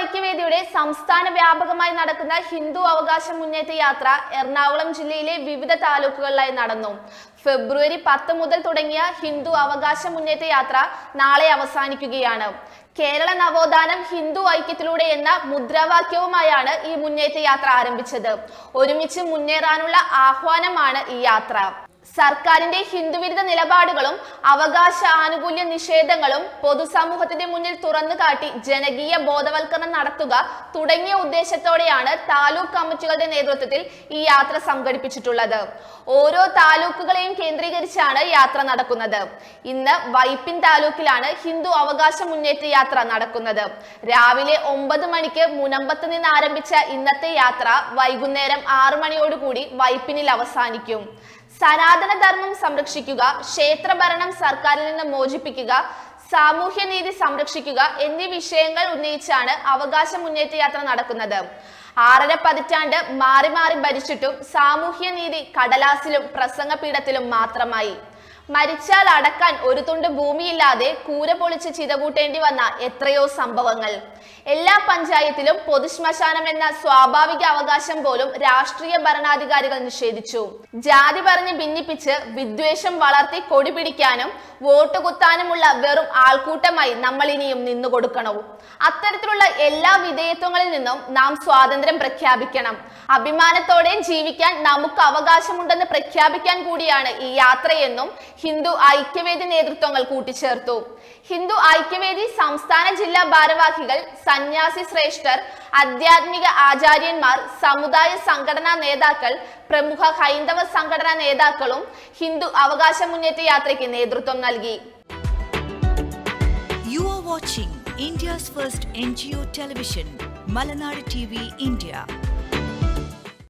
ഐക്യവേദിയുടെ സംസ്ഥാന വ്യാപകമായി നടക്കുന്ന ഹിന്ദു അവകാശ മുന്നേറ്റ യാത്ര എറണാകുളം ജില്ലയിലെ വിവിധ താലൂക്കുകളിലായി നടന്നു. ഫെബ്രുവരി 10 മുതൽ തുടങ്ങിയ ഹിന്ദു അവകാശ മുന്നേറ്റ യാത്ര നാളെ അവസാനിക്കുകയാണ്. കേരള നവോത്ഥാനം ഹിന്ദു ഐക്യത്തിലൂടെ എന്ന മുദ്രാവാക്യവുമായാണ് ഈ മുന്നേറ്റ യാത്ര ആരംഭിച്ചത്. ഒരുമിച്ച് മുന്നേറാനുള്ള ആഹ്വാനമാണ് ഈ യാത്ര. സർക്കാരിന്റെ ഹിന്ദുവിരുദ്ധ നിലപാടുകളും അവകാശ ആനുകൂല്യ നിഷേധങ്ങളും പൊതുസമൂഹത്തിന്റെ മുന്നിൽ തുറന്നു കാട്ടി ജനകീയ ബോധവൽക്കരണം നടത്തുക തുടങ്ങിയ ഉദ്ദേശത്തോടെയാണ് താലൂക്ക് കമ്മിറ്റികളുടെ നേതൃത്വത്തിൽ ഈ യാത്ര സംഘടിപ്പിച്ചിട്ടുള്ളത്. ഓരോ താലൂക്കുകളെയും കേന്ദ്രീകരിച്ചാണ് യാത്ര നടക്കുന്നത്. ഇന്ന് വൈപ്പിൻ താലൂക്കിലാണ് ഹിന്ദു അവകാശ മുന്നേറ്റ യാത്ര നടക്കുന്നത്. രാവിലെ 9 മണിക്ക് മുനമ്പത്ത് നിന്ന് ആരംഭിച്ച ഇന്നത്തെ യാത്ര വൈകുന്നേരം 6 മണിയോടുകൂടി വൈപ്പിനിൽ അവസാനിക്കും. സനാതനധർമ്മം സംരക്ഷിക്കുക, ക്ഷേത്രഭരണം സർക്കാരിൽ നിന്ന് മോചിപ്പിക്കുക, സാമൂഹ്യനീതി സംരക്ഷിക്കുക എന്നീ വിഷയങ്ങൾ ഉന്നയിച്ചാണ് അവകാശ മുന്നേറ്റ യാത്ര നടക്കുന്നത്. 6.5 പതിറ്റാണ്ട് മാറി മാറി ഭരിച്ചിട്ടും സാമൂഹ്യനീതി കടലാസിലും പ്രസംഗപീഠത്തിലും മാത്രമായി. മരിച്ചാൽ അടക്കാൻ ഒരു തുണ്ട് ഭൂമിയില്ലാതെ കൂര പൊളിച്ച് ചിതകൂട്ടേണ്ടി വന്ന എത്രയോ സംഭവങ്ങൾ. എല്ലാ പഞ്ചായത്തിലും പൊതുശ്മശാനം എന്ന സ്വാഭാവിക അവകാശം പോലും രാഷ്ട്രീയ ഭരണാധികാരികൾ നിഷേധിച്ചു. ജാതി പറഞ്ഞ് ഭിന്നിപ്പിച്ച് വിദ്വേഷം വളർത്തി കൊടി പിടിക്കാനും വോട്ട് കുത്താനുമുള്ള വെറും ആൾക്കൂട്ടമായി നമ്മൾ ഇനിയും നിന്നുകൊടുക്കണം. അത്തരത്തിലുള്ള എല്ലാ വിധേയത്വങ്ങളിൽ നിന്നും നാം സ്വാതന്ത്ര്യം പ്രഖ്യാപിക്കണം. അഭിമാനത്തോടെ ജീവിക്കാൻ നമുക്ക് അവകാശമുണ്ടെന്ന് പ്രഖ്യാപിക്കാൻ കൂടിയാണ് ഈ യാത്രയെന്നും ഹിന്ദു ഐക്യവേദി നേതൃത്വങ്ങൾ കൂട്ടിച്ചേർത്തു. ഹിന്ദു ഐക്യവേദി സംസ്ഥാന ജില്ലാ ഭാരവാഹികൾ, സന്യാസി ശ്രേഷ്ഠർ, ആധ്യാത്മിക ആചാര്യന്മാർ, സമുദായ സംഘടനാ നേതാക്കൾ, പ്രമുഖ ഹൈന്ദവ സംഘടനാ നേതാക്കളും ഹിന്ദു അവകാശ മുന്നേറ്റ യാത്രയ്ക്ക് നേതൃത്വം നൽകി. You are watching India's first NGO television, Malanad TV India.